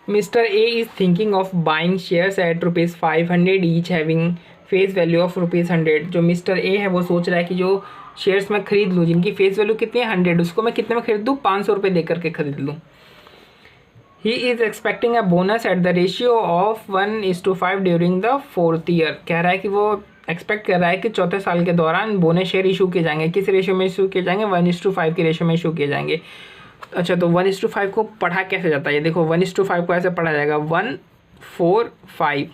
Mister A is thinking of buying shares at ₹500 each having face value of ₹100। जो mister A है वो सोच रहा है कि जो शेयर्स मैं खरीद लूँ जिनकी फेस वैल्यू कितनी है 100, उसको मैं कितने में खरीद दूँ, ₹500 दे करके खरीद लूँ। He is expecting a bonus at the ratio of 1:5 during the 4th year. कह रहा है कि वो एक्सपेक्ट कर रहा है कि चौथे साल के दौरान बोनस शेयर इशू किए जाएंगे। किस रेशियो में इशू किए जाएंगे? 1:5 के रेशियो में इशू किए जाएंगे। अच्छा, तो 1:5 को पढ़ा कैसे जाता है? ये देखो 1:5 को ऐसे पढ़ा जाएगा 1:4:5,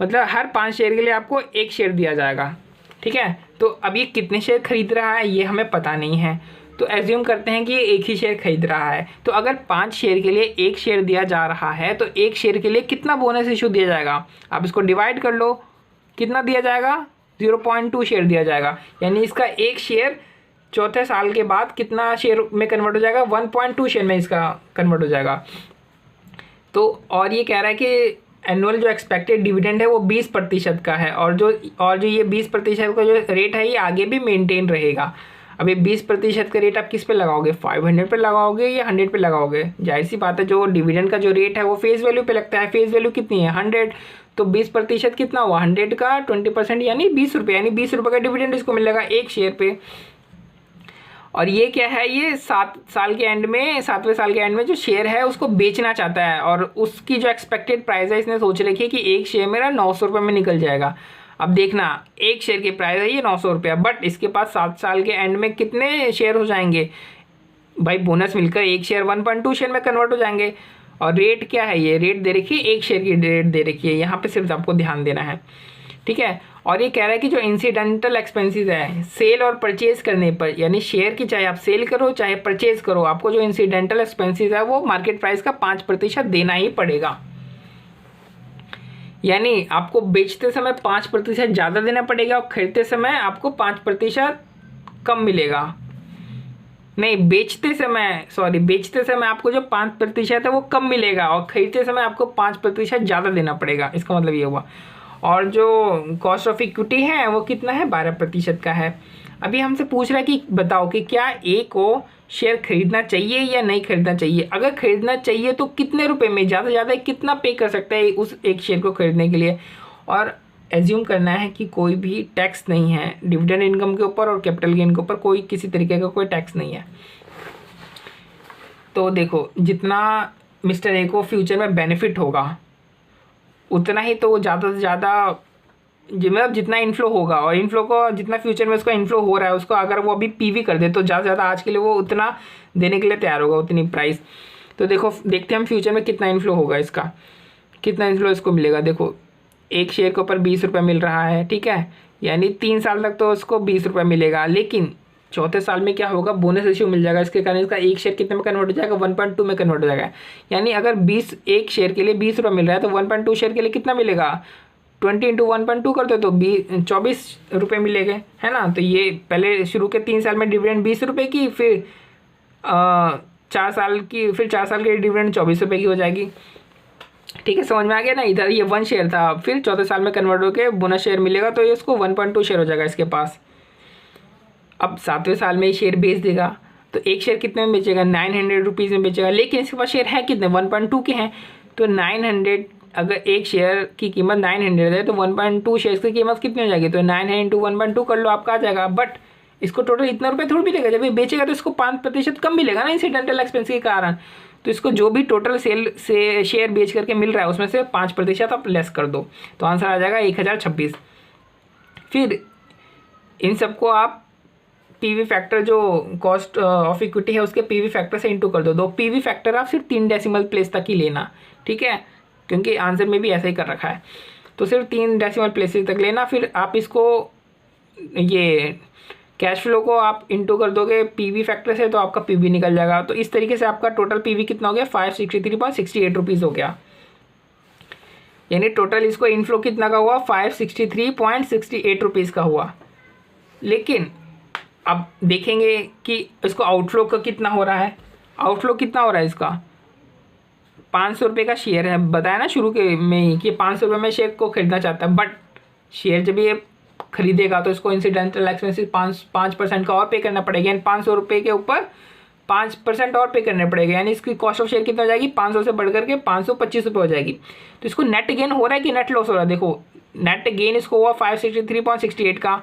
मतलब हर 5 शेयर के लिए आपको एक शेयर दिया जाएगा। ठीक है, तो अब ये कितने शेयर खरीद रहा है ये हमें पता नहीं है, तो एज्यूम करते हैं कि ये एक ही शेयर खरीद रहा है। तो अगर 5 शेयर के लिए एक शेयर दिया जा रहा है तो एक शेयर के लिए कितना बोनस इशू दिया जाएगा? आप इसको डिवाइड कर लो, कितना दिया जाएगा? 0.2 शेयर दिया जाएगा। यानी इसका एक शेयर चौथे साल के बाद कितना शेयर में कन्वर्ट हो जाएगा? 1.2 शेयर में इसका कन्वर्ट हो जाएगा। तो और ये कह रहा है कि एनुअल जो एक्सपेक्टेड डिविडेंड है वो 20% का है, और जो ये 20% का जो रेट है ये आगे भी मेंटेन रहेगा। अब ये 20% का रेट आप किस पे लगाओगे? 500 पे लगाओगे या 100 पे लगाओगे? जाहिर सी बात है, जो डिविडेंड का जो रेट है वो फेस वैल्यू पे लगता है। फेस वैल्यू कितनी है? 100। तो 20% कितना हुआ? 100 का 20% यानी ₹20, यानी ₹20 का डिविडेंड इसको मिलेगा एक शेयर पे। और ये क्या है? ये 7वें साल के एंड में जो शेयर है उसको बेचना चाहता है, और उसकी जो एक्सपेक्टेड प्राइस है इसने सोच रखी है कि एक शेयर मेरा ₹900 में निकल जाएगा। अब देखना, एक शेयर की प्राइस है ये ₹900, बट इसके पास 7 साल के एंड में कितने शेयर हो जाएंगे भाई? बोनस मिलकर एक शेयर 1.2 शेयर में कन्वर्ट हो जाएंगे। और रेट क्या है? ये रेट दे रखी है, एक शेयर की रेट दे रखी है। यहाँ पे सिर्फ आपको ध्यान देना है, ठीक है। और ये कह रहा है कि जो इंसिडेंटल एक्सपेंसेस है सेल और परचेज करने पर, यानी शेयर की चाहे आप सेल करो चाहे परचेज करो, आपको जो इंसिडेंटल एक्सपेंसेस है वो मार्केट प्राइस का 5% देना ही पड़ेगा। यानी आपको बेचते समय 5% ज़्यादा देना पड़ेगा और खरीदते समय आपको 5% कम मिलेगा। नहीं, बेचते समय आपको जो 5% है वो कम मिलेगा और खरीदते समय आपको 5% ज़्यादा देना पड़ेगा। इसका मतलब ये हुआ। और जो कॉस्ट ऑफ इक्विटी है वो कितना है? 12% का है। अभी हमसे पूछ रहा है कि बताओ कि क्या ए को शेयर खरीदना चाहिए या नहीं खरीदना चाहिए। अगर खरीदना चाहिए तो कितने रुपए में, ज़्यादा से ज़्यादा कितना पे कर सकता है उस एक शेयर को खरीदने के लिए। और एज्यूम करना है कि कोई भी टैक्स नहीं है डिविडेंड इनकम के ऊपर और कैपिटल गेन के ऊपर, कोई किसी तरीके का कोई टैक्स नहीं है। तो देखो, जितना मिस्टर ए को फ्यूचर में बेनिफिट होगा उतना ही तो ज़्यादा से ज़्यादा, मतलब जितना इन्फ्लो होगा, और इन्फ्लो को जितना फ्यूचर में उसका इन्फ्लो हो रहा है उसको अगर वो अभी पीवी कर दे तो ज़्यादा से ज़्यादा आज के लिए वो उतना देने के लिए तैयार होगा, उतनी प्राइस। तो देखो, देखते हैं हम फ्यूचर में कितना इन्फ्लो होगा इसका, कितना इन्फ्लो इसको मिलेगा। देखो, एक शेयर के ऊपर ₹20 मिल रहा है, ठीक है, यानी 3 साल तक तो उसको ₹20 मिलेगा। लेकिन चौथे साल में क्या होगा? बोनस इश्यू मिल जाएगा, इसके कारण इसका एक शेयर कितने में कन्वर्ट हो जाएगा? 1.2 में कन्वर्ट हो जाएगा। यानी अगर एक शेयर के लिए ₹20 मिल रहा है तो 1.2 शेयर के लिए कितना मिलेगा? 20 × 1.2 कर दो तो ₹24 मिलेंगे, है ना। तो ये पहले शुरू के 3 साल में डिविडेंड ₹20 की, फिर 4 साल की, फिर 4 साल की डिविडेंड ₹24 की हो जाएगी। ठीक है, समझ में आ गया ना। इधर ये 1 शेयर था, फिर चौथे साल में कन्वर्ट होकर बोनस शेयर मिलेगा तो ये उसको 1.2 शेयर हो जाएगा इसके पास। अब 7वें साल में ये शेयर बेच देगा तो एक शेयर कितने में बेचेगा? ₹900 में बेचेगा। लेकिन इसके पास शेयर है कितने? 1.2 के हैं। तो 900, अगर एक शेयर की कीमत 900 है तो 1.2 शेयर की कीमत कितनी हो जाएगी? तो 900 × 1.2 कर लो, आपका आ जाएगा। बट इसको टोटल इतना रुपये थोड़ी मिलेगा, जब ये बेचेगा तो इसको 5% कम मिलेगा ना इंसिडेंटल एक्सपेंस के कारण। तो इसको जो भी टोटल सेल से शेयर बेच करके मिल रहा है उसमें से 5% आप लेस कर दो, तो आंसर आ जाएगा 1026। फिर इन सबको आप पीवी फैक्टर, जो कॉस्ट ऑफ इक्विटी है उसके पीवी फैक्टर से इंटू कर दो। 2 पीवी फैक्टर आप सिर्फ 3 डेसिमल प्लेस तक ही लेना, ठीक है, क्योंकि आंसर में भी ऐसा ही कर रखा है। तो सिर्फ 3 डेसिमल प्लेसेस तक लेना। फिर आप इसको, ये कैश फ्लो को आप इंटू कर दोगे पीवी फैक्टर से तो आपका पीवी निकल जाएगा। तो इस तरीके से आपका टोटल पीवी कितना हो गया? ₹563.68 यानी टोटल इसको इनफ्लो कितना का हुआ? ₹563.68 का हुआ। लेकिन अब देखेंगे कि इसको आउटफ्लो का कितना हो रहा है। आउटफ्लो कितना हो रहा है इसका? ₹500 का शेयर है, बताया ना शुरू के में ही कि ₹500 में शेयर को खरीदना चाहता है। बट शेयर जब ये खरीदेगा तो इसको इंसिडेंटल एक्सपेंसेस 5% का और पे करना पड़ेगा। यानी ₹500 के ऊपर 5% और पे करने पड़ेगा, यानी इसकी कॉस्ट ऑफ शेयर कितना हो जाएगी, 500 से बढ़ करके 525 रुपये हो जाएगी। तो इसको नेट गेन हो रहा है कि नेट लॉस हो रहा है, देखो नेट गेन इसको हुआ 563.68 का,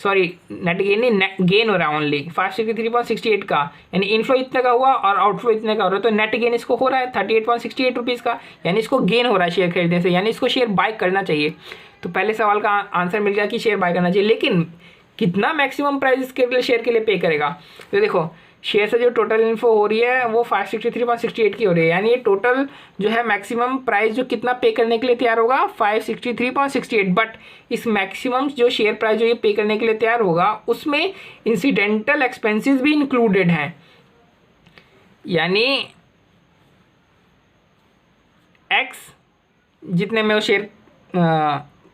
सॉरी नेट गेन नहीं, नेट गेन हो रहा है ओनली 563.68 का, यानी इनफ्लो इतने का हुआ और आउटफ्लो इतने का हो रहा है, तो नेट गेन इसको हो रहा है 38.68 रुपीज़ का, यानी इसको गेन हो रहा है शेयर खरीदने से, यानी इसको शेयर बाय करना चाहिए। तो पहले सवाल का आंसर मिल गया कि शेयर बाय करना चाहिए, लेकिन कितना मैक्सिमम प्राइस के लिए शेयर के लिए पे करेगा। तो देखो शेयर से जो टोटल इन्फो हो रही है वो 563.68 की हो रही है, यानी ये टोटल जो है मैक्सिमम प्राइस जो कितना पे करने के लिए तैयार होगा 563.68। बट इस मैक्सिमम जो शेयर प्राइस जो ये पे करने के लिए तैयार होगा उसमें इंसिडेंटल एक्सपेंसेस भी इंक्लूडेड हैं, यानी एक्स जितने में वो शेयर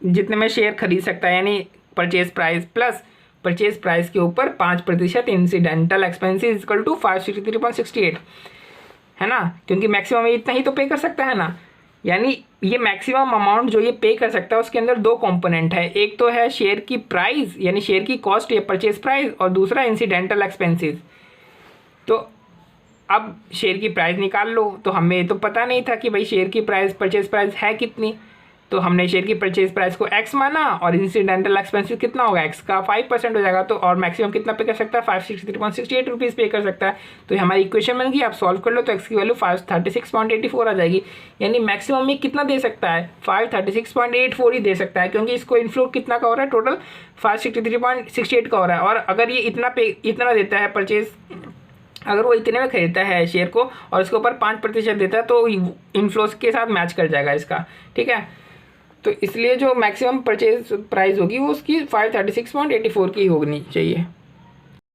जितने में शेयर खरीद सकता है, यानी purchase price plus purchase price के ऊपर 5% इंसिडेंटल एक्सपेंसेस इक्वल टू 563.68 है ना, क्योंकि मैक्सिमम इतना ही तो पे कर सकता है ना। यानी ये मैक्सिमम अमाउंट जो ये पे कर सकता है उसके अंदर दो कंपोनेंट है, एक तो है शेयर की प्राइस यानी शेयर की कॉस्ट या परचेज प्राइस, और दूसरा इंसिडेंटल एक्सपेंसेस। तो अब शेयर की प्राइस निकाल लो, तो हमें तो पता नहीं था कि भाई शेयर की प्राइस परचेज प्राइस है कितनी, तो हमने शेयर की परचेज प्राइस को x माना और इंसिडेंटल एक्सपेंसिव कितना होगा x का 5% हो जाएगा, तो और मैक्सिमम कितना पे कर सकता है 563.68 रुपीज़ पे कर सकता है। तो ये हमारी इक्वेशन बन गई, आप सॉल्व कर लो तो x की वैल्यू 536.84 आ जाएगी, यानी मैक्सिमम में कितना दे सकता है 536.84 ही दे सकता है, क्योंकि इसको इनफ्लो कितना का हो रहा है टोटल 563.68 का हो रहा है। और अगर ये इतना देता है परचेज, अगर वो इतने में खरीदता है शेयर को और इसके ऊपर 5% देता है तो इनफ्लोस के साथ मैच कर जाएगा इसका, ठीक है। तो इसलिए जो मैक्सिमम परचेज प्राइस होगी वो उसकी 536.84 की होनी चाहिए।